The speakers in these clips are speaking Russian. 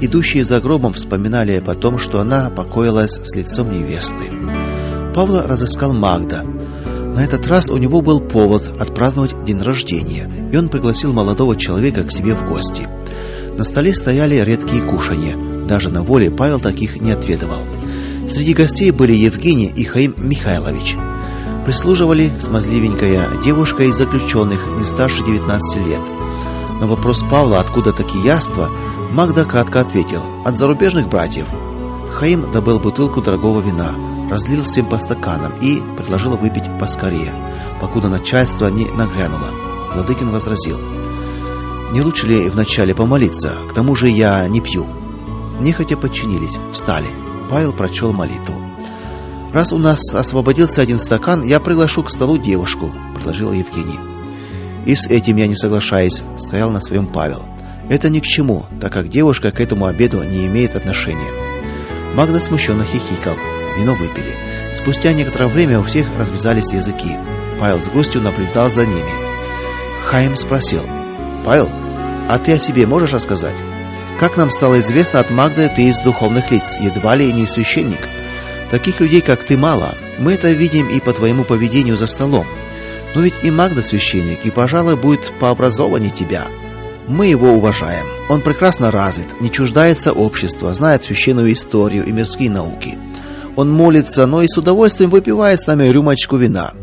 Идущие за гробом вспоминали потом, что она покоилась с лицом невесты. Павла разыскал Магда. На этот раз у него был повод отпраздновать день рождения, и он пригласил молодого человека к себе в гости. На столе стояли редкие кушанья. Даже на воле Павел таких не отведывал. Среди гостей были Евгений и Хаим Михайлович. Прислуживали смазливенькая девушка из заключенных, не старше 19 лет. На вопрос Павла, откуда такие яства, Магда кратко ответил: от зарубежных братьев. Хаим добыл бутылку дорогого вина, разлил всем по стаканам и предложил выпить поскорее, покуда начальство не нагрянуло. Владыкин возразил: не лучше ли вначале помолиться? К тому же я не пью. Нехотя подчинились, встали. Павел прочел молитву. Раз у нас освободился один стакан, я приглашу к столу девушку, предложил Евгений. И с этим я не соглашаюсь, стоял на своем Павел. Это ни к чему, так как девушка к этому обеду не имеет отношения. Магда смущенно хихикал. Вино выпили. Спустя некоторое время у всех развязались языки. Павел с грустью наблюдал за ними. Хаим спросил: Павел, а ты о себе можешь рассказать? Как нам стало известно от Магды, ты из духовных лиц, едва ли не священник. Таких людей, как ты, мало. Мы это видим и по твоему поведению за столом. Но ведь и Магда священник, и, пожалуй, будет пообразованнее тебя. Мы его уважаем. Он прекрасно развит, не чуждается общества, знает священную историю и мирские науки. Он молится, но и с удовольствием выпивает с нами рюмочку вина.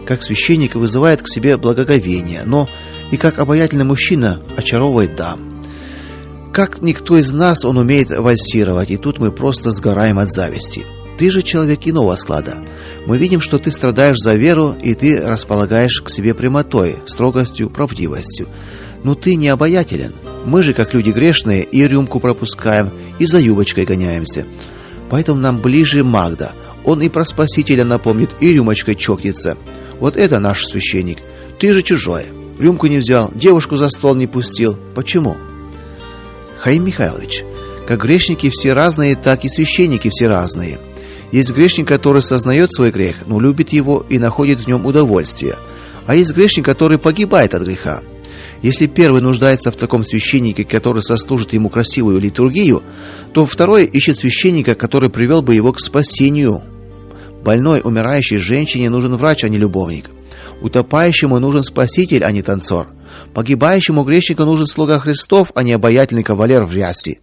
Как священник вызывает к себе благоговение, но и как обаятельный мужчина очаровывает дам. Как никто из нас он умеет вальсировать, и тут мы просто сгораем от зависти. Ты же человек иного склада. Мы видим, что ты страдаешь за веру, и ты располагаешь к себе прямотой, строгостью, правдивостью. Но ты не обаятелен. Мы же, как люди грешные, и рюмку пропускаем, и за юбочкой гоняемся. Поэтому нам ближе Магда. Он и про Спасителя напомнит, и рюмочкой чокнется. Вот это наш священник. Ты же чужой. Рюмку не взял, девушку за стол не пустил. Почему? Хаим Михайлович, как грешники все разные, так и священники все разные. Есть грешник, который сознает свой грех, но любит его и находит в нем удовольствие. А есть грешник, который погибает от греха. Если первый нуждается в таком священнике, который сослужит ему красивую литургию, то второй ищет священника, который привел бы его к спасению. Больной, умирающей женщине нужен врач, а не любовник. Утопающему нужен спаситель, а не танцор. Погибающему грешнику нужен слуга Христов, а не обаятельный кавалер в рясе.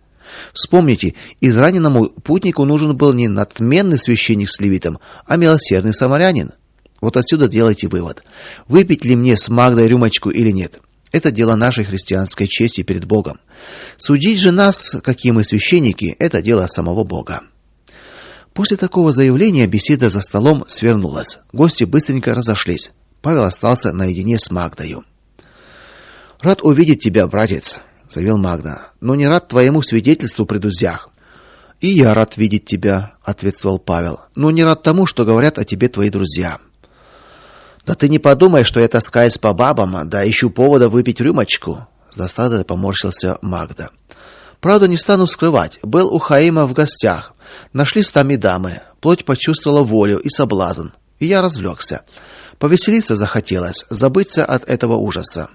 Вспомните, израненному путнику нужен был не надменный священник с левитом, а милосердный самарянин. Вот отсюда делайте вывод: выпить ли мне с Магдой рюмочку или нет. Это дело нашей христианской чести перед Богом. Судить же нас, какие мы священники, это дело самого Бога. После такого заявления беседа за столом свернулась. Гости быстренько разошлись. Павел остался наедине с Магдою. Рад увидеть тебя, братец, заявил Магда, но не рад твоему свидетельству при друзьях. И я рад видеть тебя, ответствовал Павел, но не рад тому, что говорят о тебе твои друзья. Да ты не подумай, что я таскаюсь по бабам, да ищу повода выпить рюмочку, с досадой поморщился Магда. Правда, не стану скрывать, был у Хаима в гостях. Нашлись там и дамы. Плоть почувствовала волю и соблазн, и я развлекся. Повеселиться захотелось, забыться от этого ужаса.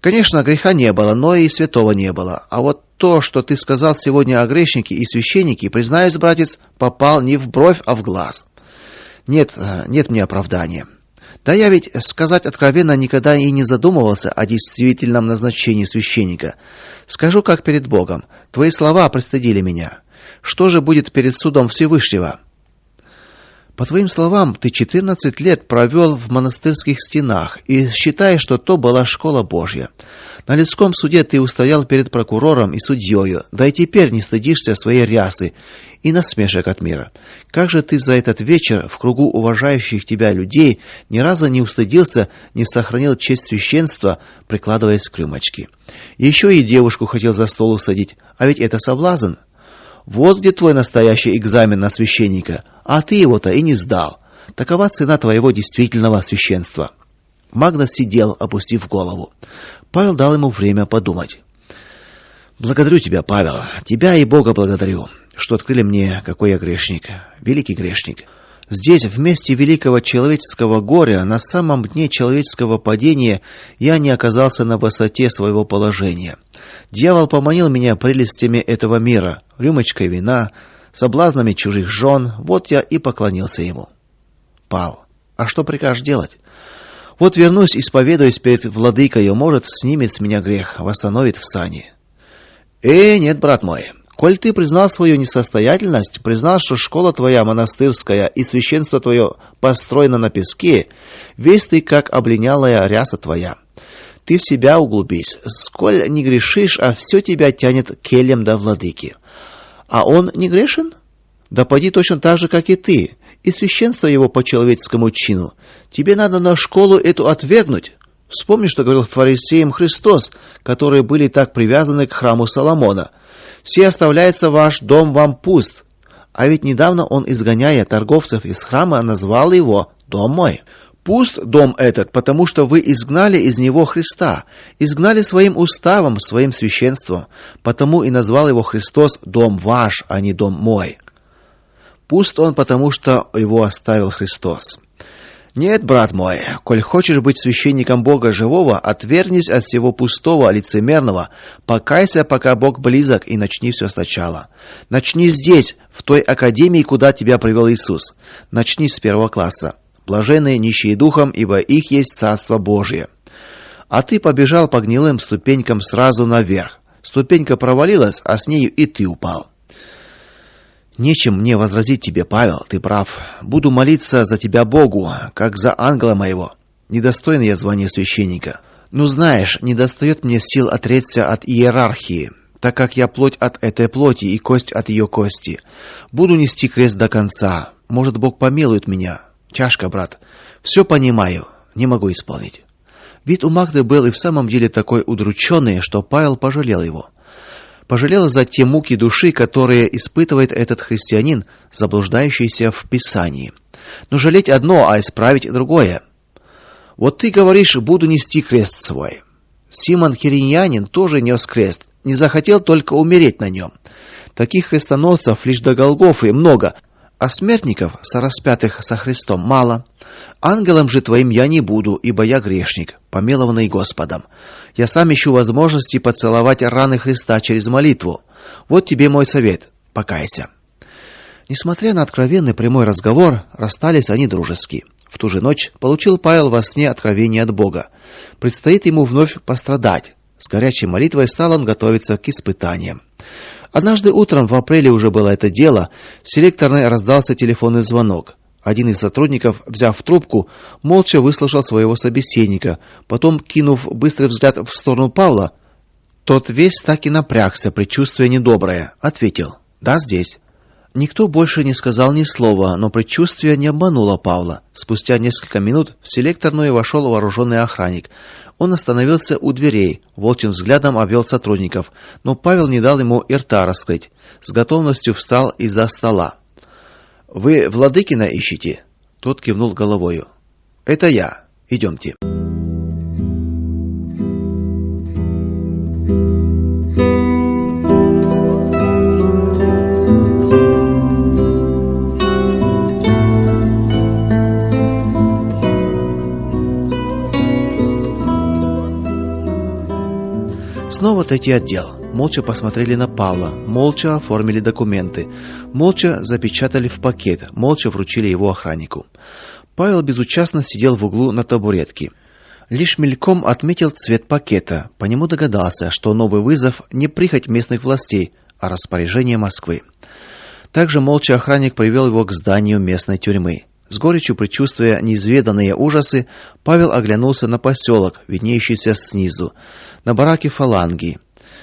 Конечно, греха не было, но и святого не было. А вот то, что ты сказал сегодня о грешнике и священнике, признаюсь, братец, попал не в бровь, а в глаз. Нет мне оправдания. Да я ведь, сказать откровенно, никогда и не задумывался о действительном назначении священника. Скажу как перед Богом, твои слова пристыдили меня. Что же будет перед судом Всевышнего? По твоим словам, ты 14 лет провел в монастырских стенах и считаешь, что то была школа Божья. На людском суде ты устоял перед прокурором и судьёю, да и теперь не стыдишься своей рясы и насмешек от мира. Как же ты за этот вечер в кругу уважающих тебя людей ни разу не устыдился, не сохранил честь священства, прикладываясь к рюмочке? Еще и девушку хотел за стол усадить, а ведь это соблазн. Вот где твой настоящий экзамен на священника, а ты его-то и не сдал. Такова цена твоего действительного священства. Магда сидел, опустив голову. Павел дал ему время подумать. Благодарю тебя, Павел, тебя и Бога благодарю, что открыли мне, какой я грешник, великий грешник. Здесь, в месте великого человеческого горя, на самом дне человеческого падения, я не оказался на высоте своего положения. Дьявол поманил меня прелестями этого мира, рюмочкой вина, соблазнами чужих жен. Вот я и поклонился ему. Пал. А что прикажешь делать? Вот вернусь, исповедуюсь перед владыкою, может, снимет с меня грех, восстановит в сане. Нет, брат мой. Коль ты признал свою несостоятельность, признал, что школа твоя монастырская и священство твое построено на песке, весь ты как облинялая ряса твоя. Ты в себя углубись, сколь не грешишь, а все тебя тянет к кельям да владыки. А он не грешен? Да поди точно так же, как и ты, и священство его по человеческому чину. Тебе надо на школу эту отвергнуть. Вспомни, что говорил фарисеям Христос, которые были так привязаны к храму Соломона. «Все оставляется ваш дом вам пуст». А ведь недавно он, изгоняя торговцев из храма, назвал его «дом мой». Пуст дом этот, потому что вы изгнали из него Христа, изгнали своим уставом, своим священством, потому и назвал его Христос «дом ваш», а не «дом мой». Пуст он, потому что его оставил Христос. Нет, брат мой, коль хочешь быть священником Бога живого, отвернись от всего пустого, лицемерного, покайся, пока Бог близок, и начни все сначала. Начни здесь, в той академии, куда тебя привел Иисус. Начни с 1 класса. Блаженные нищие духом, ибо их есть Царство Божие. А ты побежал по гнилым ступенькам сразу наверх. Ступенька провалилась, а с нею и ты упал. Нечем мне возразить тебе, Павел, ты прав. Буду молиться за тебя Богу, как за ангела моего. Недостоин я звания священника. Ну, знаешь, недостает мне сил отречься от иерархии, так как я плоть от этой плоти и кость от ее кости. Буду нести крест до конца. Может, Бог помилует меня. Тяжко, брат. Все понимаю, не могу исполнить. Вид у Магды был и в самом деле такой удрученный, что Павел пожалел его. Пожалел за те муки души, которые испытывает этот христианин, заблуждающийся в Писании. Но жалеть одно, а исправить другое. Вот ты говоришь, буду нести крест свой. Симон Кириньянин тоже нес крест, не захотел только умереть на нем. Таких крестоносцев лишь до Голгофы много, а смертников, сораспятых со Христом, мало. Ангелом же твоим я не буду, ибо я грешник, помилованный Господом. Я сам ищу возможности поцеловать раны Христа через молитву. Вот тебе мой совет: покайся. Несмотря на откровенный прямой разговор, расстались они дружески. В ту же ночь получил Павел во сне откровение от Бога. Предстоит ему вновь пострадать. С горячей молитвой стал он готовиться к испытаниям. Однажды утром, в апреле уже было это дело, в селекторной раздался телефонный звонок. Один из сотрудников, взяв трубку, молча выслушал своего собеседника, потом, кинув быстрый взгляд в сторону Павла, тот весь так и напрягся, предчувствуя недоброе, ответил: «Да, здесь». Никто больше не сказал ни слова, но предчувствие не обмануло Павла. Спустя несколько минут в селекторную вошел вооруженный охранник. Он остановился у дверей, волчьим взглядом обвел сотрудников, но Павел не дал ему и рта раскрыть. С готовностью встал из-за стола. «Вы Владыкина ищете?» Тот кивнул головою. «Это я. Идемте». Снова третий отдел. Молча посмотрели на Павла, молча оформили документы, молча запечатали в пакет, молча вручили его охраннику. Павел безучастно сидел в углу на табуретке. Лишь мельком отметил цвет пакета, по нему догадался, что новый вызов не прихоть местных властей, а распоряжение Москвы. Также молча охранник привел его к зданию местной тюрьмы. С горечью предчувствуя неизведанные ужасы, Павел оглянулся на поселок, виднеющийся снизу, на бараки фаланги.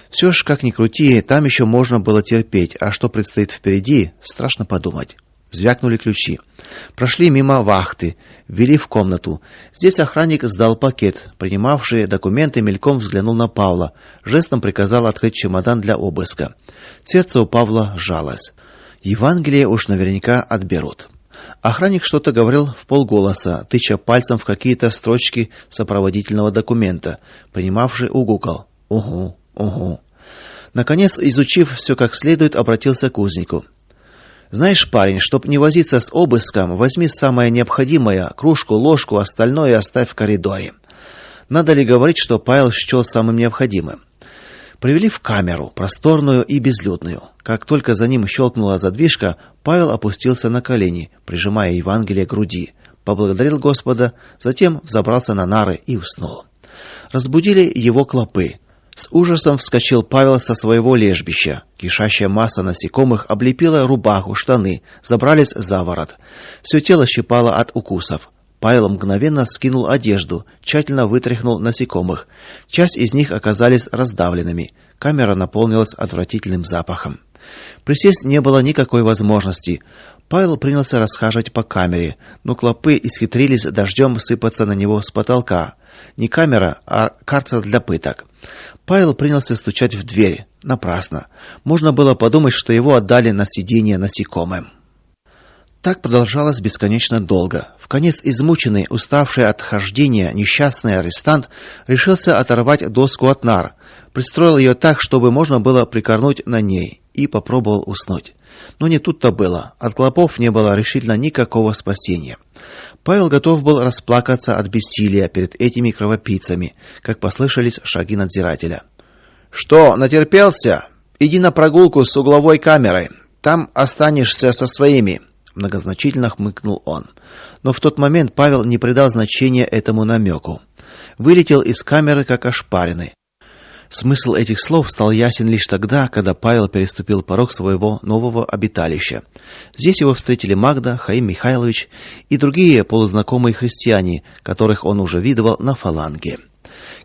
Все ж, как ни крути, там еще можно было терпеть, а что предстоит впереди, страшно подумать. Звякнули ключи. Прошли мимо вахты, ввели в комнату. Здесь охранник сдал пакет. Принимавший документы мельком взглянул на Павла, жестом приказал открыть чемодан для обыска. Сердце у Павла сжалось. Евангелие уж наверняка отберут. Охранник что-то говорил вполголоса, тыча пальцем в какие-то строчки сопроводительного документа. Принимавший угукал: «Угу». Наконец, изучив все как следует, обратился к узнику. Знаешь, парень, чтоб не возиться с обыском, возьми самое необходимое: кружку, ложку, остальное оставь в коридоре. Надо ли говорить, что Павел счел самым необходимым? Привели в камеру, просторную и безлюдную. Как только за ним щелкнула задвижка, Павел опустился на колени, прижимая Евангелие к груди, поблагодарил Господа, затем взобрался на нары и уснул. Разбудили его клопы. С ужасом вскочил Павел со своего лежбища. Кишащая масса насекомых облепила рубаху, штаны, забрались за ворот. Все тело щипало от укусов. Павел мгновенно скинул одежду, тщательно вытряхнул насекомых. Часть из них оказались раздавленными. Камера наполнилась отвратительным запахом. Присесть не было никакой возможности. Павел принялся расхаживать по камере, но клопы исхитрились дождем сыпаться на него с потолка. Не камера, а карцер для пыток. Павел принялся стучать в дверь. Напрасно. Можно было подумать, что его отдали на съедение насекомым. Так продолжалось бесконечно долго. Вконец измученный, уставший от хождения, несчастный арестант решился оторвать доску от нар, пристроил ее так, чтобы можно было прикорнуть на ней, и попробовал уснуть. Но не тут-то было. От клопов не было решительно никакого спасения. Павел готов был расплакаться от бессилия перед этими кровопийцами, как послышались шаги надзирателя. «Что, натерпелся? Иди на прогулку с угловой камерой. Там останешься со своими», — многозначительно хмыкнул он. Но в тот момент Павел не придал значения этому намеку. Вылетел из камеры как ошпаренный. Смысл этих слов стал ясен лишь тогда, когда Павел переступил порог своего нового обиталища. Здесь его встретили Магда, Хаим Михайлович и другие полузнакомые христиане, которых он уже видывал на фаланге.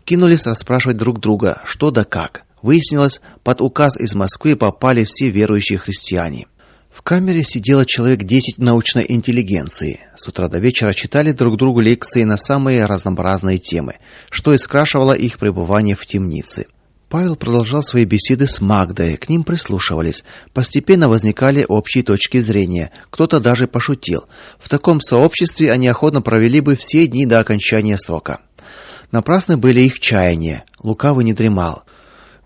Кинулись расспрашивать друг друга, что да как. Выяснилось, под указ из Москвы попали все верующие христиане. В камере сидело человек 10 научной интеллигенции. С утра до вечера читали друг другу лекции на самые разнообразные темы, что и скрашивало их пребывание в темнице. Павел продолжал свои беседы с Магдой, к ним прислушивались. Постепенно возникали общие точки зрения, кто-то даже пошутил. В таком сообществе они охотно провели бы все дни до окончания срока. Напрасны были их чаяния, лукавый не дремал.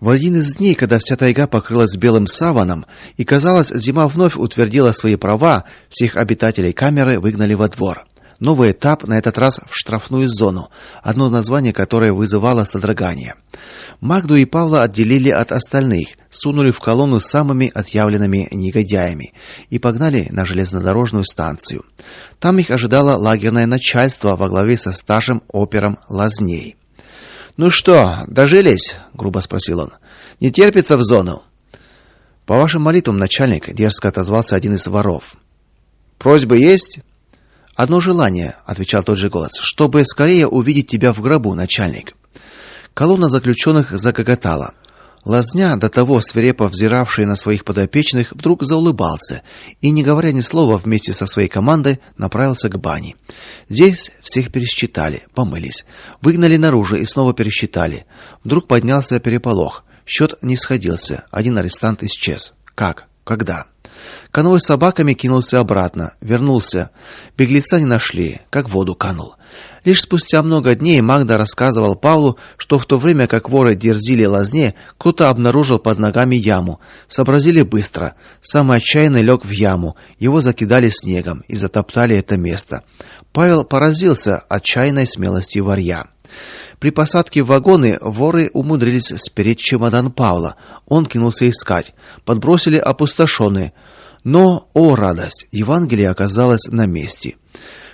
В один из дней, когда вся тайга покрылась белым саваном, и, казалось, зима вновь утвердила свои права, всех обитателей камеры выгнали во двор. Новый этап, на этот раз в штрафную зону, одно название которое вызывало содрогание. Магду и Павла отделили от остальных, сунули в колонну с самыми отъявленными негодяями и погнали на железнодорожную станцию. Там их ожидало лагерное начальство во главе со старшим опером Лазней. «Ну что, дожились?» — грубо спросил он. «Не терпится в зону?» «По вашим молитвам, начальник», — дерзко отозвался один из воров. «Просьбы есть?» «Одно желание», — отвечал тот же голос, — «чтобы скорее увидеть тебя в гробу, начальник». Колонна заключенных загоготала. Лазня, до того свирепо взиравший на своих подопечных, вдруг заулыбался и, не говоря ни слова, вместе со своей командой направился к бане. Здесь всех пересчитали, помылись, выгнали наружу и снова пересчитали. Вдруг поднялся переполох. Счет не сходился. Один арестант исчез. Как? Когда? Конвой с собаками кинулся обратно, вернулся. Беглеца не нашли, как в воду канул. Лишь спустя много дней Магда рассказывал Павлу, что в то время, как воры дерзили Лазне, кто-то обнаружил под ногами яму. Сообразили быстро. Самый отчаянный лег в яму. Его закидали снегом и затоптали это место. Павел поразился отчаянной смелости варья. При посадке в вагоны воры умудрились спереть чемодан Павла. Он кинулся искать. Подбросили опустошенный. Но, о радость, Евангелие оказалось на месте.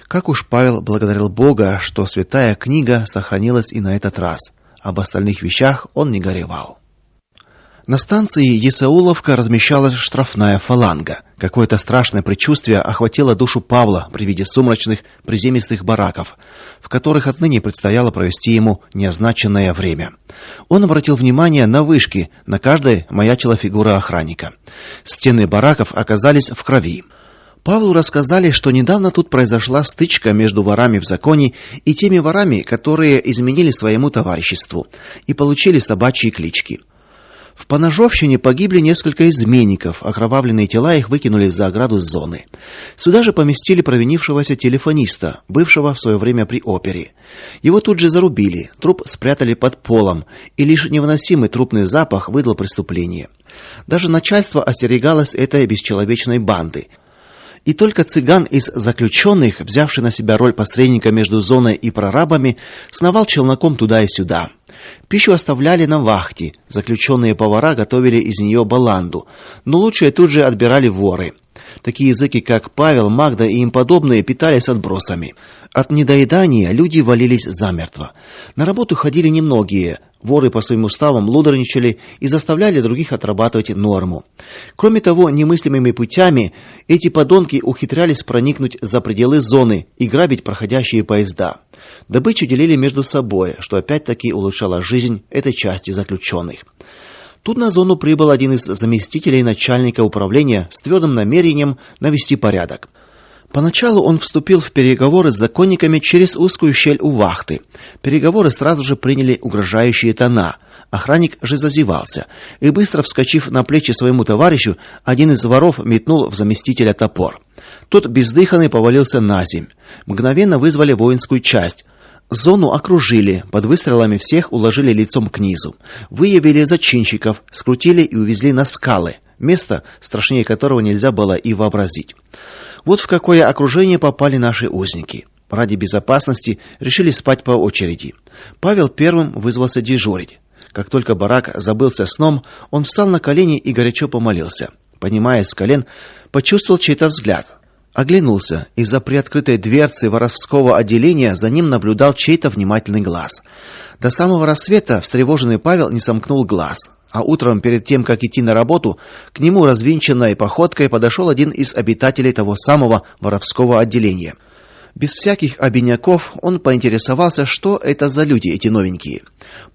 Как уж Павел благодарил Бога, что святая книга сохранилась и на этот раз. Об остальных вещах он не горевал. На станции Есауловка размещалась штрафная фаланга. Какое-то страшное предчувствие охватило душу Павла при виде сумрачных приземистых бараков, в которых отныне предстояло провести ему неозначенное время. Он обратил внимание на вышки, на каждой маячила фигура охранника. Стены бараков оказались в крови. Павлу рассказали, что недавно тут произошла стычка между ворами в законе и теми ворами, которые изменили своему товариществу и получили собачьи клички. В поножовщине погибли несколько изменников, окровавленные тела их выкинули за ограду зоны. Сюда же поместили провинившегося телефониста, бывшего в свое время при опере. Его тут же зарубили, труп спрятали под полом, и лишь невыносимый трупный запах выдал преступление. Даже начальство остерегалось этой бесчеловечной банды. И только цыган из заключенных, взявший на себя роль посредника между зоной и прорабами, сновал челноком туда и сюда. Пищу оставляли на вахте. Заключенные повара готовили из нее баланду, но лучшее тут же отбирали воры. Такие языки, как Павел, Магда и им подобные, питались отбросами. От недоедания люди валились замертво. На работу ходили немногие. Воры по своим уставам лудорничали и заставляли других отрабатывать норму. Кроме того, немыслимыми путями эти подонки ухитрялись проникнуть за пределы зоны и грабить проходящие поезда. Добычу делили между собой, что опять-таки улучшало жизнь этой части заключенных. Тут на зону прибыл один из заместителей начальника управления с твердым намерением навести порядок. Поначалу он вступил в переговоры с законниками через узкую щель у вахты. Переговоры сразу же приняли угрожающие тона. Охранник же зазевался, и быстро вскочив на плечи своему товарищу, один из воров метнул в заместителя топор. Тот бездыханный повалился наземь. Мгновенно вызвали воинскую часть. Зону окружили, под выстрелами всех уложили лицом к низу. Выявили зачинщиков, скрутили и увезли на скалы, место, страшнее которого нельзя было и вообразить. Вот в какое окружение попали наши узники. Ради безопасности решили спать по очереди. Павел первым вызвался дежурить. Как только барак забылся сном, он встал на колени и горячо помолился. Поднимаясь с колен, почувствовал чей-то взгляд. Оглянулся. Из-за приоткрытой дверцы воровского отделения за ним наблюдал чей-то внимательный глаз. До самого рассвета встревоженный Павел не сомкнул глаз. А утром, перед тем, как идти на работу, к нему развинченной походкой подошел один из обитателей того самого воровского отделения. Без всяких обиняков он поинтересовался, что это за люди эти новенькие.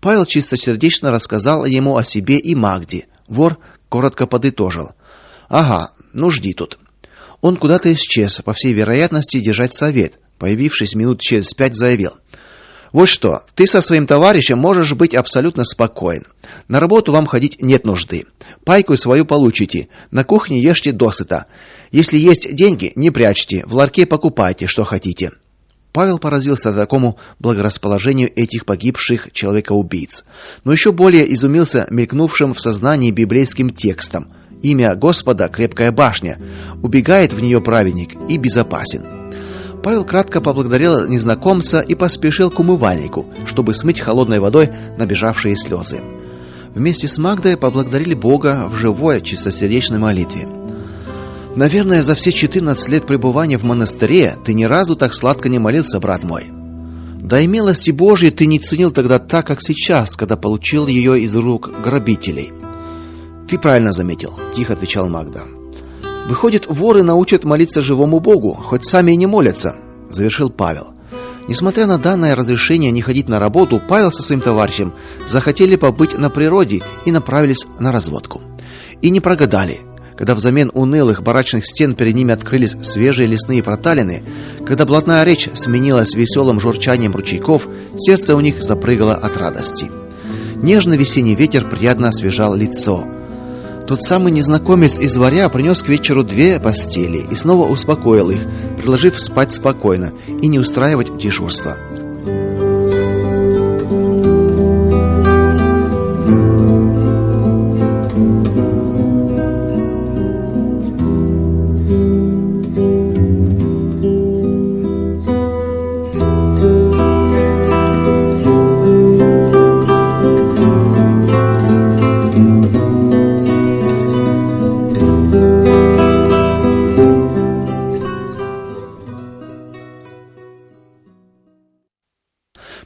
Павел чистосердечно рассказал ему о себе и Магде. Вор коротко подытожил: "Ага, ну жди тут". Он куда-то исчез, по всей вероятности, держать совет. Появившись минут через 5, заявил: "Вот что, ты со своим товарищем можешь быть абсолютно спокоен. На работу вам ходить нет нужды. Пайку свою получите. На кухне ешьте досыта. Если есть деньги, не прячьте, в ларьке покупайте, что хотите". Павел поразился такому благорасположению этих погибших человекоубийц, но еще более изумился мелькнувшим в сознании библейским текстом: "Имя Господа крепкая башня, убегает в нее праведник и безопасен". Павел кратко поблагодарил незнакомца и поспешил к умывальнику, чтобы смыть холодной водой набежавшие слезы. Вместе с Магдой поблагодарили Бога в живой чистосердечной молитве. "Наверное, за все 14 лет пребывания в монастыре ты ни разу так сладко не молился, брат мой. Да и милости Божьей ты не ценил тогда так, как сейчас, когда получил ее из рук грабителей". "Ты правильно заметил", тихо отвечал Магда. "Выходит, воры научат молиться живому Богу, хоть сами и не молятся", завершил Павел. Несмотря на данное разрешение не ходить на работу, Павел со своим товарищем захотели побыть на природе и направились на разводку. И не прогадали. Когда взамен унылых барачных стен перед ними открылись свежие лесные проталины, когда блатная речь сменилась веселым журчанием ручейков, сердце у них запрыгало от радости. Нежный весенний ветер приятно освежал лицо. Тот самый незнакомец из Варя принес к вечеру 2 постели и снова успокоил их, предложив спать спокойно и не устраивать дежурства.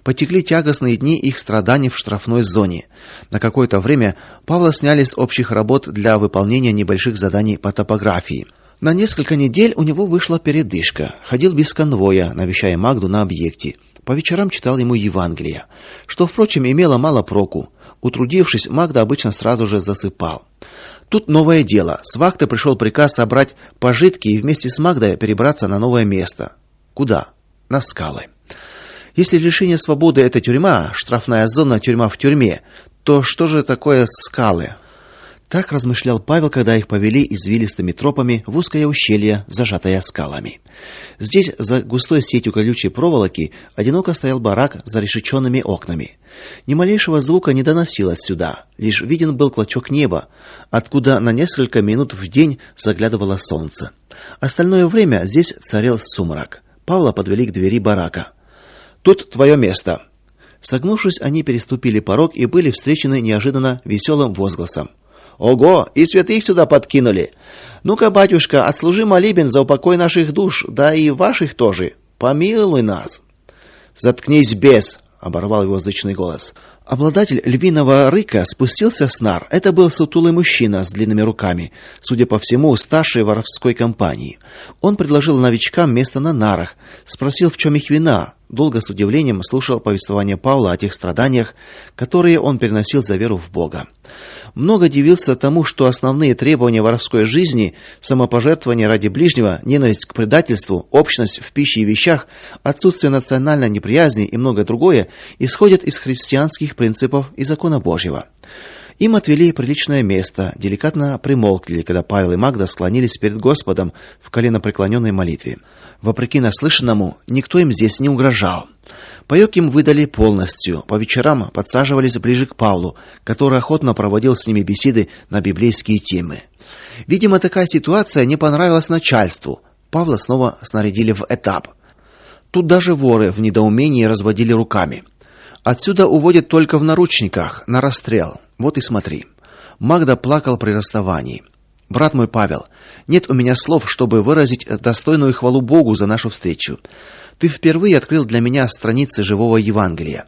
Потекли тягостные дни их страданий в штрафной зоне. На какое-то время Павла сняли с общих работ для выполнения небольших заданий по топографии. На несколько недель у него вышла передышка. Ходил без конвоя, навещая Магду на объекте. По вечерам читал ему Евангелие, что, впрочем, имело мало проку. Утрудившись, Магда обычно сразу же засыпал. Тут новое дело. С вахты пришел приказ собрать пожитки и вместе с Магдой перебраться на новое место. Куда? На скалы. Если лишение свободы — это тюрьма, штрафная зона — тюрьма в тюрьме, то что же такое скалы? Так размышлял Павел, когда их повели извилистыми тропами в узкое ущелье, зажатое скалами. Здесь, за густой сетью колючей проволоки, одиноко стоял барак с зарешеченными окнами. Ни малейшего звука не доносилось сюда, лишь виден был клочок неба, откуда на несколько минут в день заглядывало солнце. Остальное время здесь царил сумрак. Павла подвели к двери барака. «Тут твое место». Согнувшись, они переступили порог и были встречены неожиданно веселым возгласом. «Ого, и святых сюда подкинули! Ну-ка, батюшка, отслужи молебен за упокой наших душ, да и ваших тоже. Помилуй нас!» «Заткнись, бес!» — оборвал его зычный голос. Обладатель львиного рыка спустился с нар. Это был сутулый мужчина с длинными руками, судя по всему, старший воровской компании. Он предложил новичкам место на нарах, спросил, в чем их вина. Долго с удивлением слушал повествование Павла о тех страданиях, которые он переносил за веру в Бога. Много дивился тому, что основные требования воровской жизни – самопожертвование ради ближнего, ненависть к предательству, общность в пище и вещах, отсутствие национальной неприязни и многое другое – исходят из христианских принципов и закона Божьего. Им отвели приличное место, деликатно примолкли, когда Павел и Магда склонились перед Господом в коленопреклоненной молитве. Вопреки наслышанному, никто им здесь не угрожал. Паёк им выдали полностью. По вечерам подсаживались ближе к Павлу, который охотно проводил с ними беседы на библейские темы. Видимо, такая ситуация не понравилась начальству. Павла снова снарядили в этап. Тут даже воры в недоумении разводили руками. Отсюда уводят только в наручниках, на расстрел. Вот и смотри. Магда плакал при расставании. «Брат мой Павел, нет у меня слов, чтобы выразить достойную хвалу Богу за нашу встречу. Ты впервые открыл для меня страницы живого Евангелия.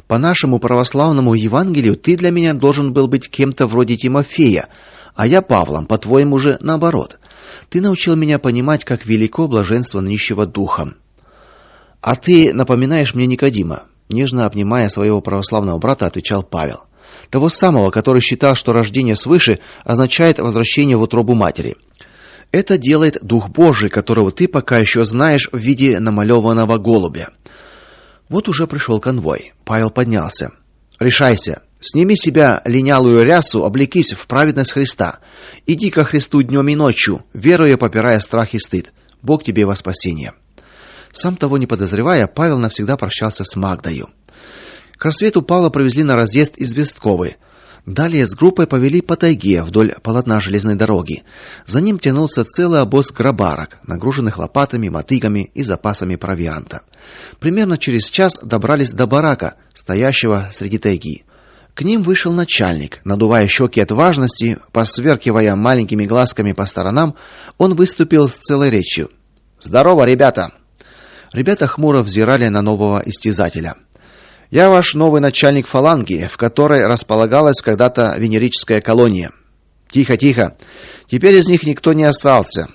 По нашему православному Евангелию ты для меня должен был быть кем-то вроде Тимофея, а я Павлом, по-твоему же наоборот. Ты научил меня понимать, как велико блаженство нищего духом. А ты напоминаешь мне Никодима», нежно обнимая своего православного брата, отвечал Павел. Того самого, который считал, что рождение свыше означает возвращение в утробу матери. Это делает Дух Божий, которого ты пока еще знаешь в виде намалеванного голубя. Вот уже пришел конвой. Павел поднялся. «Решайся. Сними с себя линялую рясу, облекись в праведность Христа. Иди ко Христу днем и ночью, веруя, попирая страх и стыд. Бог тебе во спасение». Сам того не подозревая, Павел навсегда прощался с Магдою. К рассвету Павла провезли на разъезд из Вестковы. Далее с группой повели по тайге вдоль полотна железной дороги. За ним тянулся целый обоз грабарок, нагруженных лопатами, мотыгами и запасами провианта. Примерно через час добрались до барака, стоящего среди тайги. К ним вышел начальник. Надувая щеки от важности, посверкивая маленькими глазками по сторонам, он выступил с целой речью. «Здорово, ребята!» Ребята хмуро взирали на нового истязателя. «Я ваш новый начальник фаланги, в которой располагалась когда-то венерическая колония». «Тихо, тихо. Теперь из них никто не остался.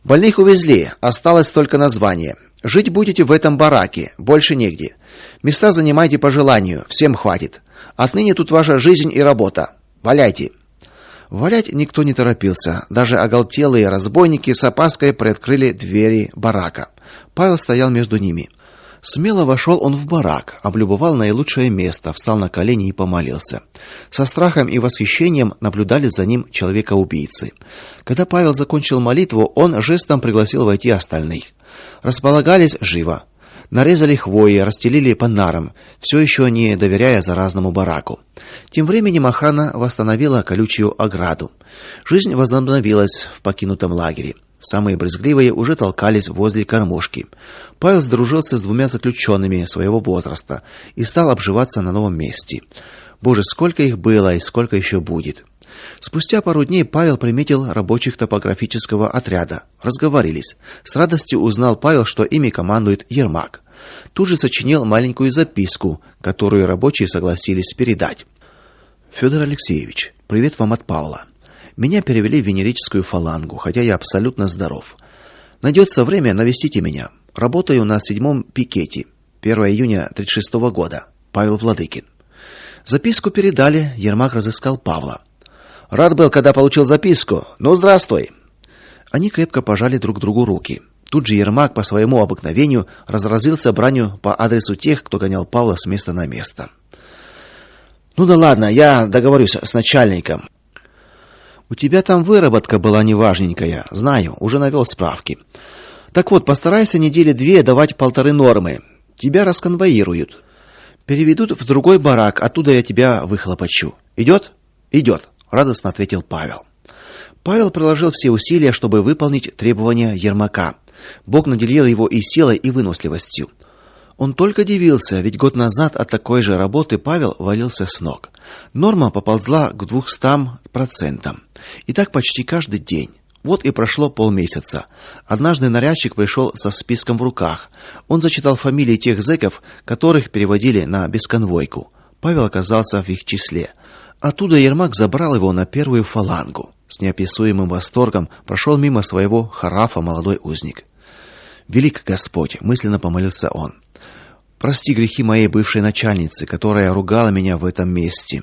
Больных увезли, осталось только название. Жить будете в этом бараке, больше негде. Места занимайте по желанию, всем хватит. Отныне тут ваша жизнь и работа. Валяйте». Валять никто не торопился. Даже оголтелые разбойники с опаской приоткрыли двери барака. Павел стоял между ними. Смело вошел он в барак, облюбовал наилучшее место, встал на колени и помолился. Со страхом и восхищением наблюдали за ним человека-убийцы. Когда Павел закончил молитву, он жестом пригласил войти остальных. Располагались живо. Нарезали хвои, расстелили по нарам, все еще не доверяя заразному бараку. Тем временем охрана восстановила колючую ограду. Жизнь возобновилась в покинутом лагере. Самые брезгливые уже толкались возле кормушки. Павел сдружился с двумя заключенными своего возраста и стал обживаться на новом месте. Боже, сколько их было и сколько еще будет. Спустя пару дней Павел приметил рабочих топографического отряда. Разговорились. С радостью узнал Павел, что ими командует Ермак. Тут же сочинил маленькую записку, которую рабочие согласились передать. «Федор Алексеевич, привет вам от Павла. Меня перевели в венерическую фалангу, хотя я абсолютно здоров. Найдется время, навестите меня. Работаю на 7-м пикете. 1 июня 36 года. Павел Владыкин». Записку передали, Ермак разыскал Павла. «Рад был, когда получил записку. Ну, здравствуй». Они крепко пожали друг другу руки. Тут же Ермак по своему обыкновению разразился бранью по адресу тех, кто гонял Павла с места на место. «Ну да ладно, я договорюсь с начальником. У тебя там выработка была неважненькая, знаю, уже навел справки. Так вот, постарайся недели 2 давать 1,5 нормы. Тебя расконвоируют. Переведут в другой барак, оттуда я тебя выхлопочу. Идет? Идет, радостно ответил Павел. Павел приложил все усилия, чтобы выполнить требования Ермака. Бог наделил его и силой, и выносливостью. Он только дивился, ведь год назад от такой же работы Павел валился с ног. Норма поползла к 200%. И так почти каждый день. Вот и прошло полмесяца. Однажды нарядчик пришел со списком в руках. Он зачитал фамилии тех зэков, которых переводили на бесконвойку. Павел оказался в их числе. Оттуда Ермак забрал его на первую фалангу. С неописуемым восторгом прошел мимо своего харафа молодой узник. «Велик Господь!» — мысленно помолился он. «Прости грехи моей бывшей начальницы, которая ругала меня в этом месте.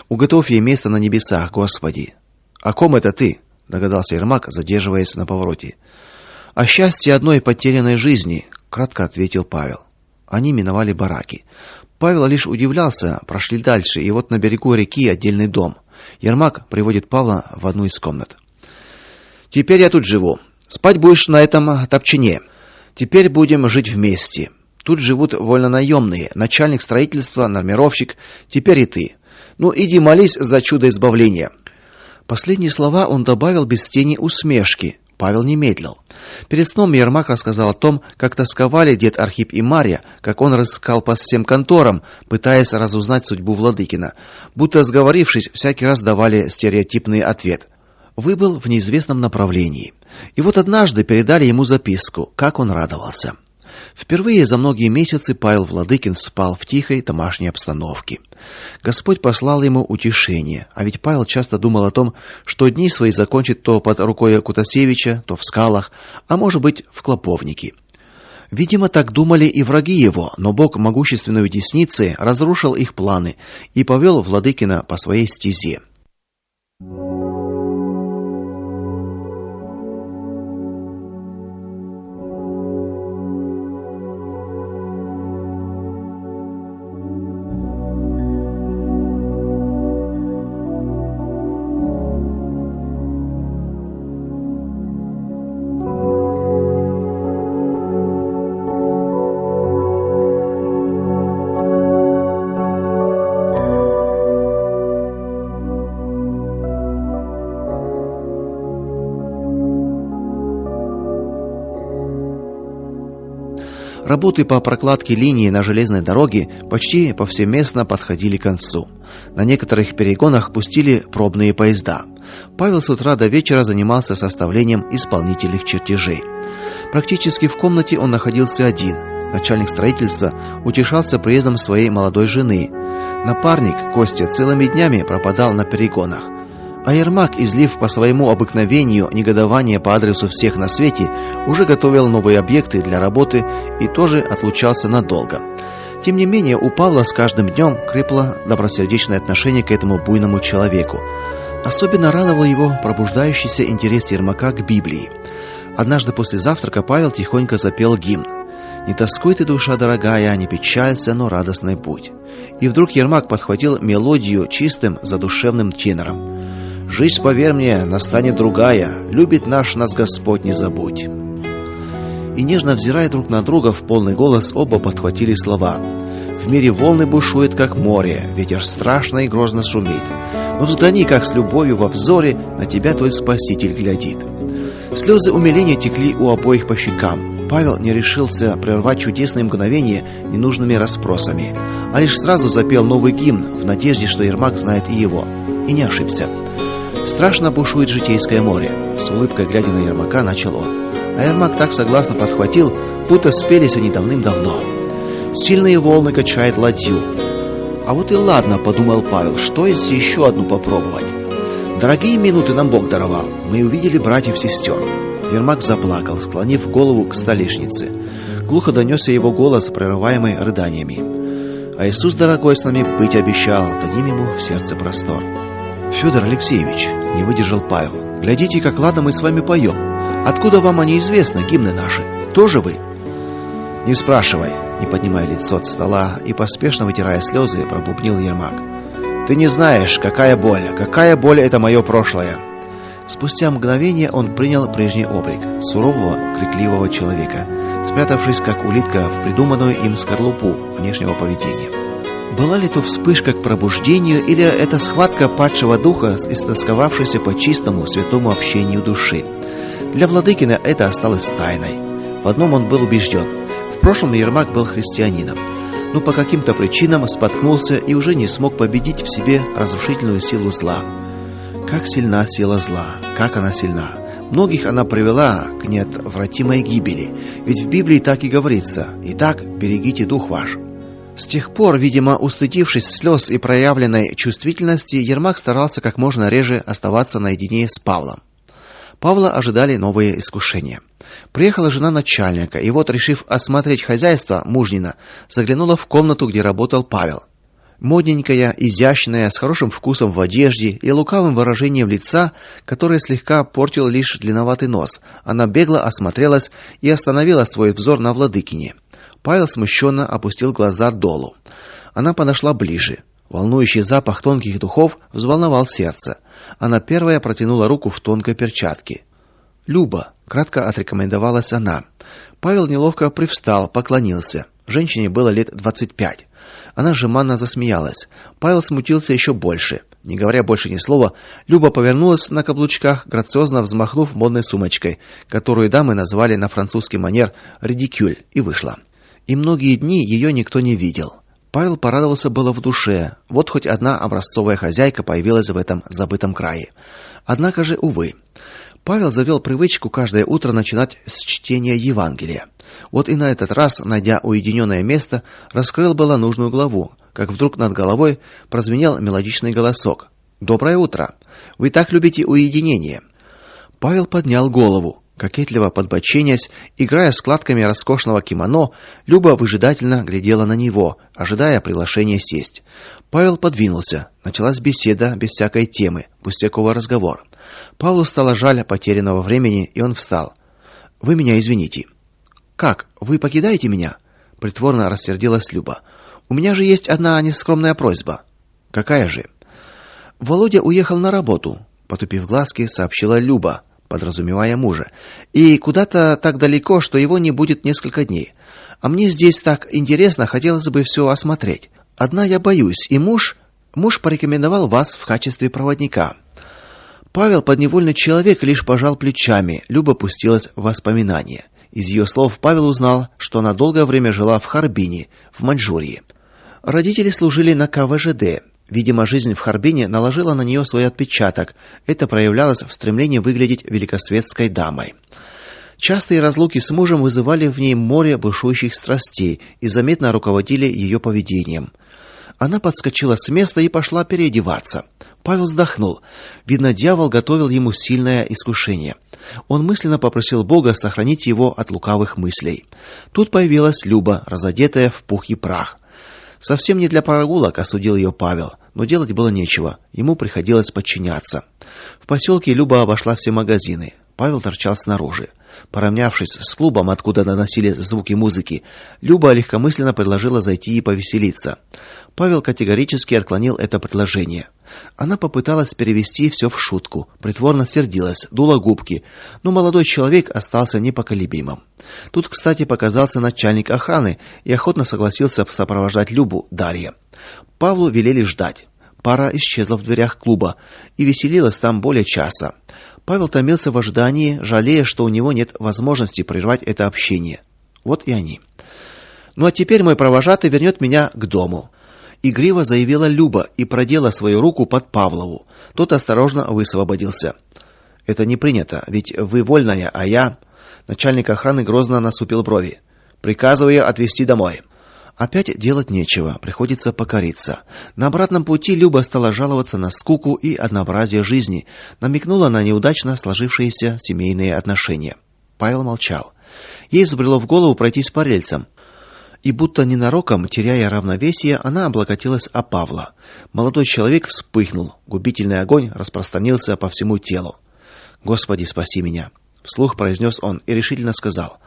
Уготовь ей место на небесах, Господи!» «О ком это ты?» — догадался Ермак, задерживаясь на повороте. «О счастье одной потерянной жизни», — кратко ответил Павел. Они миновали бараки. Павел лишь удивлялся, прошли дальше, и вот на берегу реки отдельный дом. Ермак приводит Павла в одну из комнат. «Теперь я тут живу. Спать будешь на этом топчине. Теперь будем жить вместе. Тут живут вольнонаемные, начальник строительства, нормировщик, теперь и ты. Ну иди молись за чудо избавления». Последние слова он добавил без тени усмешки. Павел не медлил. Перед сном Ермак рассказал о том, как тосковали дед Архип и Марья, как он рыскал по всем конторам, пытаясь разузнать судьбу Владыкина. Будто сговорившись, всякий раз давали стереотипный ответ. Выбыл в неизвестном направлении. И вот однажды передали ему записку, как он радовался. Впервые за многие месяцы Павел Владыкин спал в тихой домашней обстановке. Господь послал ему утешение, а ведь Павел часто думал о том, что дни свои закончит то под рукой Кутасевича, то в скалах, а может быть, в клоповнике. Видимо, так думали и враги его, но Бог могущественной десницей разрушил их планы и повел Владыкина по своей стезе. Работы по прокладке линии на железной дороге почти повсеместно подходили к концу. На некоторых перегонах пустили пробные поезда. Павел с утра до вечера занимался составлением исполнительных чертежей. Практически в комнате он находился один. Начальник строительства утешался приездом своей молодой жены. Напарник Костя целыми днями пропадал на перегонах. А Ермак, излив по своему обыкновению негодование по адресу всех на свете, уже готовил новые объекты для работы и тоже отлучался надолго. Тем не менее, у Павла с каждым днем крепло добросердечное отношение к этому буйному человеку. Особенно радовал его пробуждающийся интерес Ермака к Библии. Однажды после завтрака Павел тихонько запел гимн: «Не тоскуй ты, душа дорогая, не печалься, но радостной будь». И вдруг Ермак подхватил мелодию чистым задушевным тенором: «Жизнь, поверь мне, настанет другая, любит нас Господь, не забудь». И нежно взирая друг на друга в полный голос, оба подхватили слова: «В мире волны бушуют, как море, ветер страшно и грозно шумит. Но взгляни, как с любовью во взоре на тебя твой Спаситель глядит». Слезы умиления текли у обоих по щекам. Павел не решился прервать чудесное мгновение ненужными расспросами, а лишь сразу запел новый гимн в надежде, что Ермак знает и его. И не ошибся. «Страшно бушует житейское море», — с улыбкой глядя на Ермака начал он. А Ермак так согласно подхватил, будто спелись они давным-давно. «Сильные волны качают ладью». «А вот и ладно», — подумал Павел, — «что если еще одну попробовать?» Дорогие минуты нам Бог даровал. Мы увидели братьев-сестер. Ермак заплакал, склонив голову к столешнице. Глухо донесся его голос, прерываемый рыданиями. «А Иисус, дорогой, с нами быть обещал, дадим ему в сердце простор». «Федор Алексеевич», — не выдержал Павел, — «глядите, как ладно мы с вами поем. Откуда вам они известны, гимны наши? Тоже вы?» «Не спрашивай», — не поднимая лицо от стола и поспешно вытирая слезы, пробубнил Ермак. «Ты не знаешь, какая боль это мое прошлое. Спустя мгновение он принял прежний облик сурового, крикливого человека, спрятавшись как улитка в придуманную им скорлупу внешнего поведения. Была ли то вспышка к пробуждению, или это схватка падшего духа, истосковавшейся по чистому, святому общению души? Для Владыкина это осталось тайной. В одном он был убежден: в прошлом Ермак был христианином, но по каким-то причинам споткнулся и уже не смог победить в себе разрушительную силу зла. Как сильна сила зла, как она сильна! Многих она привела к неотвратимой гибели, ведь в Библии так и говорится: «Итак, берегите дух ваш». С тех пор, видимо, устыдившись слез и проявленной чувствительности, Ермак старался как можно реже оставаться наедине с Павлом. Павла ожидали новые искушения. Приехала жена начальника, и вот, решив осмотреть хозяйство мужнина, заглянула в комнату, где работал Павел. Модненькая, изящная, с хорошим вкусом в одежде и лукавым выражением лица, которое слегка портил лишь длинноватый нос, она бегло осмотрелась и остановила свой взор на Владыкине. Павел смущенно опустил глаза долу. Она подошла ближе. Волнующий запах тонких духов взволновал сердце. Она первая протянула руку в тонкой перчатке. «Люба», — кратко отрекомендовалась она. Павел неловко привстал, поклонился. Женщине было лет 25. Она жеманно засмеялась. Павел смутился еще больше. Не говоря больше ни слова, Люба повернулась на каблучках, грациозно взмахнув модной сумочкой, которую дамы назвали на французский манер «редикюль», и вышла. И многие дни ее никто не видел. Павел порадовался было в душе. Вот хоть одна образцовая хозяйка появилась в этом забытом крае. Однако же, увы. Павел завел привычку каждое утро начинать с чтения Евангелия. Вот и на этот раз, найдя уединенное место, раскрыл было нужную главу, как вдруг над головой прозвенел мелодичный голосок. «Доброе утро! Вы так любите уединение!» Павел поднял голову. Кокетливо подбоченясь, играя складками роскошного кимоно, Люба выжидательно глядела на него, ожидая приглашения сесть. Павел подвинулся. Началась беседа без всякой темы, пустяковый разговор. Павлу стало жаль потерянного времени, и он встал. «Вы меня извините». «Как? Вы покидаете меня?» Притворно рассердилась Люба. «У меня же есть одна нескромная просьба». «Какая же?» «Володя уехал на работу», потупив глазки, сообщила Люба, подразумевая мужа. «И куда-то так далеко, что его не будет несколько дней. А мне здесь так интересно, хотелось бы все осмотреть. Одна я боюсь, и муж порекомендовал вас в качестве проводника». Павел, подневольный человек, лишь пожал плечами. Люба пустилась в воспоминания. Из ее слов Павел узнал, что она долгое время жила в Харбине, в Маньчжурии. Родители служили на КВЖД. Видимо, жизнь в Харбине наложила на нее свой отпечаток. Это проявлялось в стремлении выглядеть великосветской дамой. Частые разлуки с мужем вызывали в ней море бушующих страстей и заметно руководили ее поведением. Она подскочила с места и пошла переодеваться. Павел вздохнул. Видно, дьявол готовил ему сильное искушение. Он мысленно попросил Бога сохранить его от лукавых мыслей. Тут появилась Люба, разодетая в пух и прах. Совсем не для прогулок, осудил ее Павел, но делать было нечего. Ему приходилось подчиняться. В поселке Люба обошла все магазины. Павел торчал снаружи. Поравнявшись с клубом, откуда доносились звуки музыки, Люба легкомысленно предложила зайти и повеселиться. Павел категорически отклонил это предложение. Она попыталась перевести все в шутку, притворно сердилась, дула губки, но молодой человек остался непоколебимым. Тут, кстати, показался начальник охраны и охотно согласился сопровождать Любу, Дарья. Павлу велели ждать. Пара исчезла в дверях клуба и веселилась там более часа. Павел томился в ожидании, жалея, что у него нет возможности прервать это общение. Вот и они. «Ну а теперь мой провожатый вернет меня к дому», — игриво заявила Люба и продела свою руку под Павлову. Тот осторожно высвободился. «Это не принято, ведь вы вольная, а я...» Начальник охраны грозно насупил брови. «Приказываю отвезти домой». Опять делать нечего, приходится покориться. На обратном пути Люба стала жаловаться на скуку и однообразие жизни, намекнула на неудачно сложившиеся семейные отношения. Павел молчал. Ей взбрело в голову пройтись по рельсам. И будто ненароком, теряя равновесие, она облокотилась о Павла. Молодой человек вспыхнул, губительный огонь распространился по всему телу. «Господи, спаси меня!» — вслух произнес он и решительно сказал: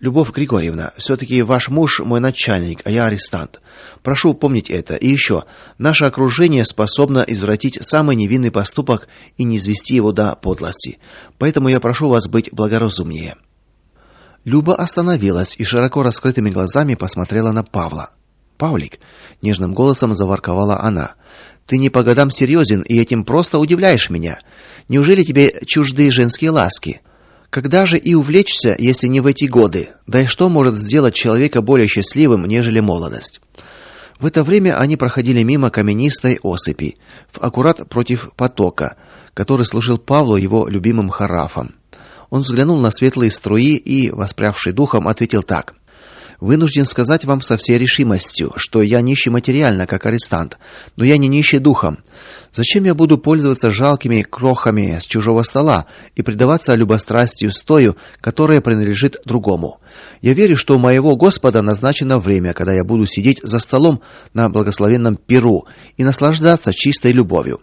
Любовь Григорьевна, все-таки ваш муж мой начальник, а я арестант. Прошу помнить это. И еще, наше окружение способно извратить самый невинный поступок и низвести его до подлости. Поэтому я прошу вас быть благоразумнее. Люба остановилась и широко раскрытыми глазами посмотрела на Павла. Павлик, нежным голосом заворковала она. Ты не по годам серьезен и этим просто удивляешь меня. Неужели тебе чужды женские ласки? Когда же и увлечься, если не в эти годы? Да и что может сделать человека более счастливым, нежели молодость? В это время они проходили мимо каменистой осыпи, аккурат против потока, который служил Павлу его любимым харафом. Он взглянул на светлые струи и, воспрявший духом, ответил так: вынужден сказать вам со всей решимостью, что я нищий материально, как арестант, но я не нищий духом. Зачем я буду пользоваться жалкими крохами с чужого стола и предаваться любострастию с тою, которая принадлежит другому? Я верю, что у моего Господа назначено время, когда я буду сидеть за столом на благословенном пиру и наслаждаться чистой любовью.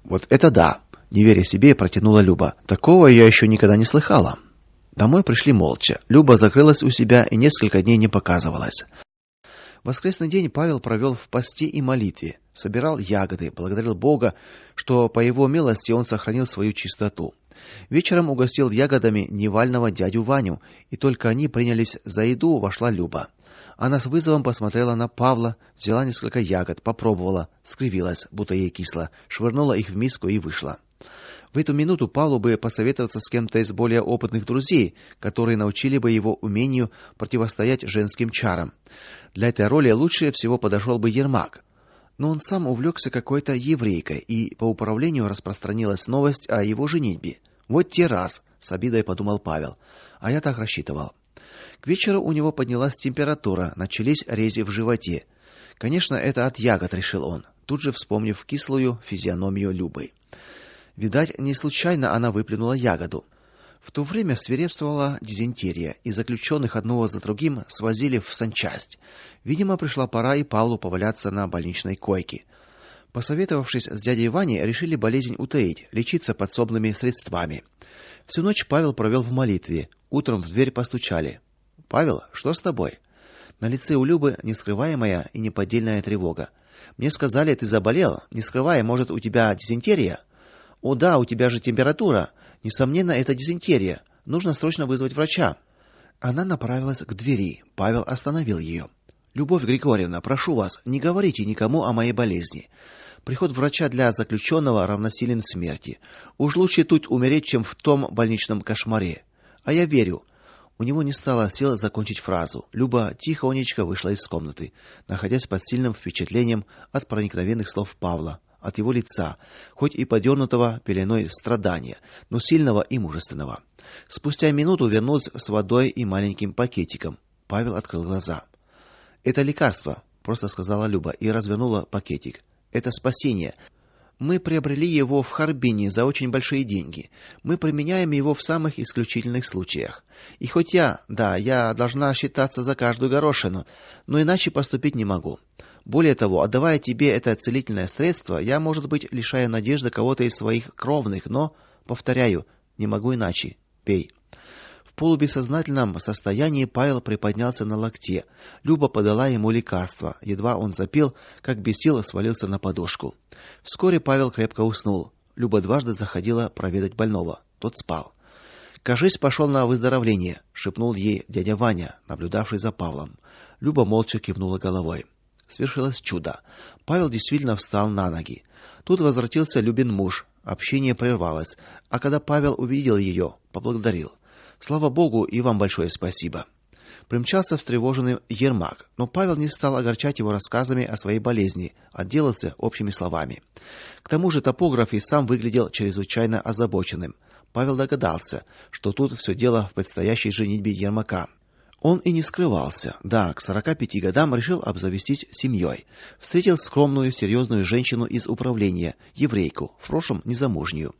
Вот это да, не веря себе, протянула Люба. Такого я еще никогда не слыхала. Домой пришли молча. Люба закрылась у себя и несколько дней не показывалась. Воскресный день Павел провел в посте и молитве, собирал ягоды, благодарил Бога, что по его милости он сохранил свою чистоту. Вечером угостил ягодами невального дядю Ваню, и только они принялись за еду, вошла Люба. Она с вызовом посмотрела на Павла, взяла несколько ягод, попробовала, скривилась, будто ей кисло, швырнула их в миску и вышла. В эту минуту Павлу бы посоветоваться с кем-то из более опытных друзей, которые научили бы его умению противостоять женским чарам. Для этой роли лучше всего подошел бы Ермак. Но он сам увлекся какой-то еврейкой, и по управлению распространилась новость о его женитьбе. Вот те раз, с обидой подумал Павел. А я так рассчитывал. К вечеру у него поднялась температура, начались рези в животе. Конечно, это от ягод, решил он, тут же вспомнив кислую физиономию Любы. Видать, не случайно она выплюнула ягоду. В то время свирепствовала дизентерия, и заключенных одного за другим свозили в санчасть. Видимо, пришла пора и Павлу поваляться на больничной койке. Посоветовавшись с дядей Ваней, решили болезнь утаить, лечиться подсобными средствами. Всю ночь Павел провел в молитве. Утром в дверь постучали. Павел, что с тобой? На лице у Любы нескрываемая и неподдельная тревога. Мне сказали, ты заболел. Не скрывай, может, у тебя дизентерия? О да, у тебя же температура. Несомненно, это дизентерия. Нужно срочно вызвать врача. Она направилась к двери. Павел остановил ее. Любовь Григорьевна, прошу вас, не говорите никому о моей болезни. Приход врача для заключенного равносилен смерти. Уж лучше тут умереть, чем в том больничном кошмаре. А я верю. У него не стало сил закончить фразу. Люба тихонечко вышла из комнаты, находясь под сильным впечатлением от проникновенных слов Павла, от его лица, хоть и подернутого пеленой страдания, но сильного и мужественного. Спустя минуту вернулся с водой и маленьким пакетиком. Павел открыл глаза. Это лекарство, просто сказала Люба и развернула пакетик. Это спасение. Мы приобрели его в Харбине за очень большие деньги. Мы применяем его в самых исключительных случаях. И хоть я должна считаться за каждую горошину, но иначе поступить не могу. Более того, отдавая тебе это целительное средство, я, может быть, лишаю надежды кого-то из своих кровных, но, повторяю, не могу иначе. Пей. В полубессознательном состоянии Павел приподнялся на локте. Люба подала ему лекарство. Едва он запил, как без сил свалился на подушку. Вскоре Павел крепко уснул. Люба дважды заходила проведать больного. Тот спал. «Кажись, пошел на выздоровление», — шепнул ей дядя Ваня, наблюдавший за Павлом. Люба молча кивнула головой. Свершилось чудо. Павел действительно встал на ноги. Тут возвратился Любин муж. Общение прервалось, а когда Павел увидел ее, поблагодарил. Слава Богу, и вам большое спасибо. Примчался встревоженный Ермак, но Павел не стал огорчать его рассказами о своей болезни, отделался общими словами. К тому же топограф и сам выглядел чрезвычайно озабоченным. Павел догадался, что тут все дело в предстоящей женитьбе Ермака. Он и не скрывался. Да, к 45 годам решил обзавестись семьей. Встретил скромную, серьезную женщину из управления, еврейку, в прошлом незамужнюю.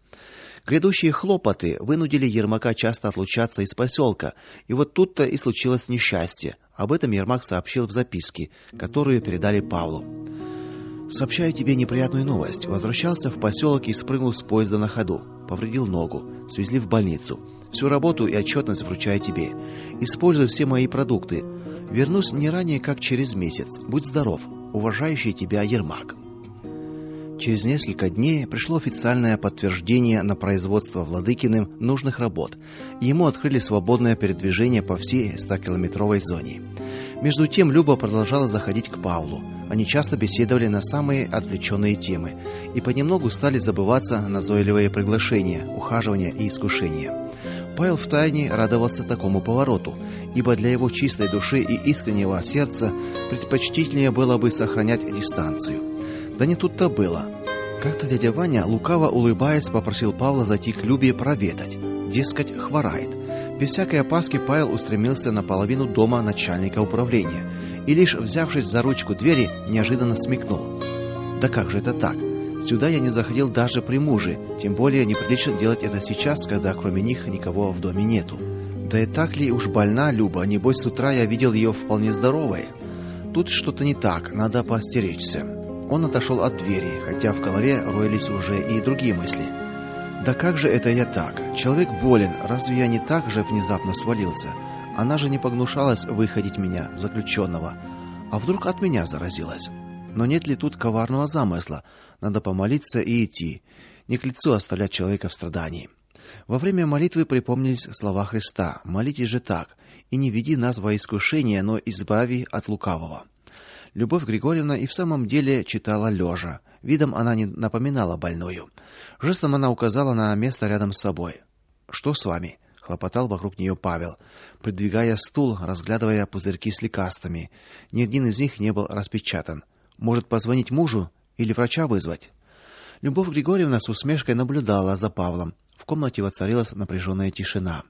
Грядущие хлопоты вынудили Ермака часто отлучаться из поселка, и вот тут-то и случилось несчастье. Об этом Ермак сообщил в записке, которую передали Павлу. Сообщаю тебе неприятную новость. Возвращался в поселок и спрыгнул с поезда на ходу. Повредил ногу. Свезли в больницу. Всю работу и отчетность вручаю тебе. Используй все мои продукты. Вернусь не ранее, как через месяц. Будь здоров. Уважающий тебя Ермак. Через несколько дней пришло официальное подтверждение на производство Владыкиным нужных работ. Ему открыли свободное передвижение по всей 100-километровой зоне. Между тем Люба продолжала заходить к Павлу. Они часто беседовали на самые отвлеченные темы и понемногу стали забываться назойливые приглашения, ухаживания и искушения. Павел втайне радовался такому повороту, ибо для его чистой души и искреннего сердца предпочтительнее было бы сохранять дистанцию. Да не тут-то было. Как-то дядя Ваня, лукаво улыбаясь, попросил Павла зайти к Любе проведать. Дескать, хворает. Без всякой опаски Павел устремился на половину дома начальника управления и лишь взявшись за ручку двери, неожиданно смекнул: да как же это так? Сюда я не заходил даже при муже, тем более неприлично делать это сейчас, когда кроме них никого в доме нету. Да и так ли уж больна Люба, небось с утра я видел ее вполне здоровой. Тут что-то не так, надо поостеречься. Он отошел от двери, хотя в голове роились уже и другие мысли. Да как же это я так? Человек болен, разве я не так же внезапно свалился? Она же не погнушалась выходить меня, заключенного. А вдруг от меня заразилась? Но нет ли тут коварного замысла? Надо помолиться и идти. Не к лицу оставлять человека в страдании. Во время молитвы припомнились слова Христа: «Молитесь же так, и не веди нас во искушение, но избави от лукавого». Любовь Григорьевна и в самом деле читала лежа. Видом она не напоминала больную. Жестом она указала на место рядом с собой. «Что с вами?» — хлопотал вокруг нее Павел, придвигая стул, разглядывая пузырьки с лекарствами. Ни один из них не был распечатан. «Может, позвонить мужу или врача вызвать?» Любовь Григорьевна с усмешкой наблюдала за Павлом. В комнате воцарилась напряженная тишина.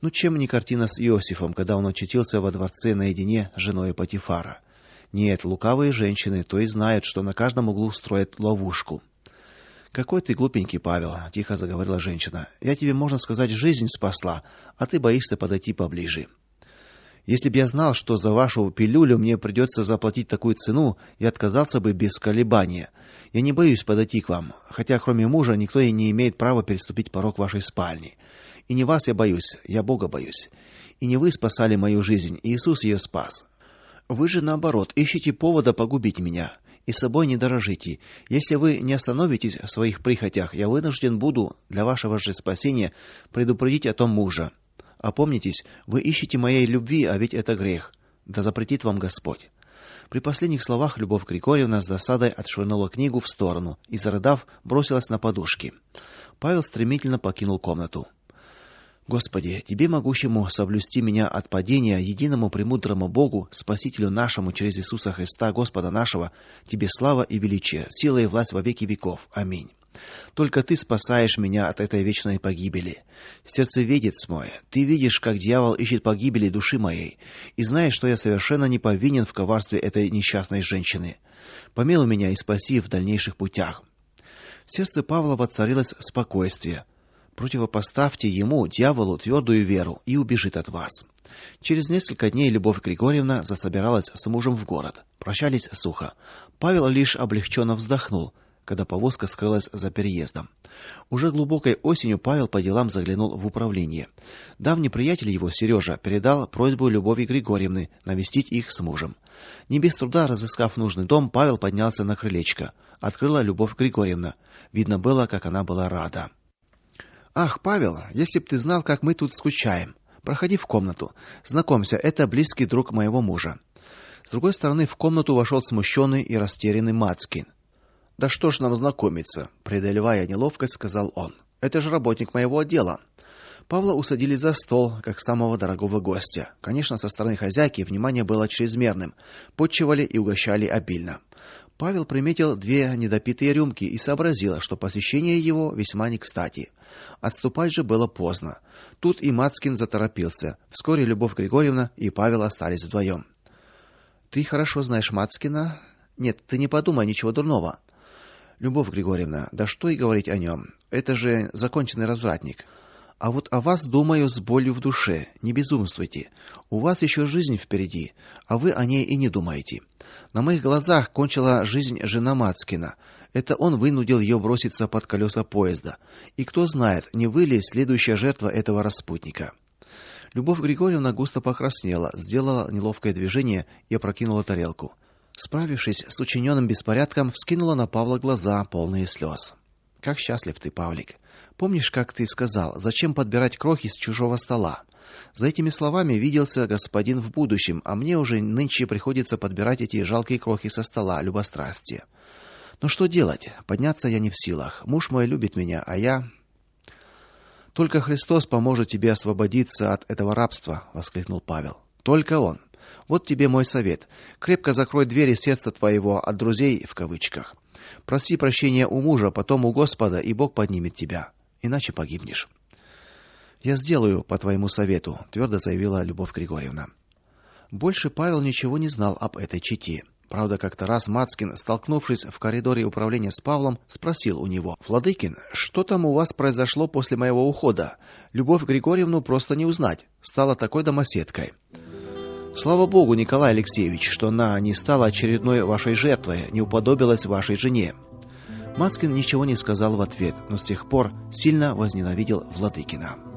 Ну чем не картина с Иосифом, когда он очутился во дворце наедине с женой Потифара? Нет, лукавые женщины то и знают, что на каждом углу строят ловушку. Какой ты глупенький, Павел, тихо заговорила женщина. Я тебе, можно сказать, жизнь спасла, а ты боишься подойти поближе. Если бы я знал, что за вашу пилюлю мне придется заплатить такую цену, я отказался бы без колебания. Я не боюсь подойти к вам, хотя кроме мужа никто и не имеет права переступить порог вашей спальни. И не вас я боюсь, я Бога боюсь. И не вы спасали мою жизнь, Иисус ее спас. Вы же наоборот ищете повода погубить меня и собой не дорожите. Если вы не остановитесь в своих прихотях, я вынужден буду для вашего же спасения предупредить о том мужа. Опомнитесь, вы ищете моей любви, а ведь это грех. Да запретит вам Господь. При последних словах Любовь Григорьевна с досадой отшвырнула книгу в сторону и, зарыдав, бросилась на подушки. Павел стремительно покинул комнату. Господи, тебе могущему соблюсти меня от падения, единому премудрому Богу, Спасителю нашему через Иисуса Христа, Господа нашего, тебе слава и величие, сила и власть во веки веков. Аминь. Только ты спасаешь меня от этой вечной погибели. Сердцеведец мой, ты видишь, как дьявол ищет погибели души моей, и знаешь, что я совершенно не повинен в коварстве этой несчастной женщины. Помилуй меня и спаси в дальнейших путях. В сердце Павла воцарилось спокойствие. Противопоставьте ему, дьяволу, твердую веру, и убежит от вас. Через несколько дней Любовь Григорьевна засобиралась с мужем в город. Прощались сухо. Павел лишь облегченно вздохнул, когда повозка скрылась за переездом. Уже глубокой осенью Павел по делам заглянул в управление. Давний приятель его, Сережа, передал просьбу Любови Григорьевны навестить их с мужем. Не без труда разыскав нужный дом, Павел поднялся на крылечко. Открыла Любовь Григорьевна. Видно было, как она была рада. Ах, Павел, если б ты знал, как мы тут скучаем. Проходи в комнату. Знакомься, это близкий друг моего мужа. С другой стороны в комнату вошел смущенный и растерянный Мацкин. Да что ж нам знакомиться, преодолевая неловкость, сказал он. Это же работник моего отдела. Павла усадили за стол, как самого дорогого гостя. Конечно, со стороны хозяйки внимание было чрезмерным. Подчивали и угощали обильно. Павел приметил 2 недопитые рюмки и сообразил, что посещение его весьма некстати. Отступать же было поздно. Тут и Мацкин заторопился. Вскоре Любовь Григорьевна и Павел остались вдвоем. Ты хорошо знаешь Мацкина? Нет, ты не подумай ничего дурного. Любовь Григорьевна, да что и говорить о нем. Это же законченный развратник. А вот о вас думаю с болью в душе. Не безумствуйте. У вас еще жизнь впереди, а вы о ней и не думаете. На моих глазах кончила жизнь жена Мацкина. Это он вынудил ее броситься под колеса поезда. И кто знает, не вы ли следующая жертва этого распутника. Любовь Григорьевна густо покраснела, сделала неловкое движение и опрокинула тарелку. Справившись с учиненным беспорядком, вскинула на Павла глаза, полные слез. Как счастлив ты, Павлик. Помнишь, как ты сказал: "Зачем подбирать крохи с чужого стола?" За этими словами виделся господин в будущем, а мне уже нынче приходится подбирать эти жалкие крохи со стола любострастия. Но что делать? Подняться я не в силах. Муж мой любит меня, а я... Только Христос поможет тебе освободиться от этого рабства, воскликнул Павел. Только он. Вот тебе мой совет. Крепко закрой двери сердца твоего от друзей в кавычках. Проси прощения у мужа, потом у Господа, и Бог поднимет тебя. Иначе погибнешь. Я сделаю по твоему совету, твердо заявила Любовь Григорьевна. Больше Павел ничего не знал об этой чете. Правда, как-то раз Мацкин, столкнувшись в коридоре управления с Павлом, спросил у него: "Владыкин, что там у вас произошло после моего ухода? Любовь Григорьевну просто не узнать, стала такой домоседкой". "Слава Богу, Николай Алексеевич, что она не стала очередной вашей жертвой, не уподобилась вашей жене". Мацкин ничего не сказал в ответ, но с тех пор сильно возненавидел Владыкина.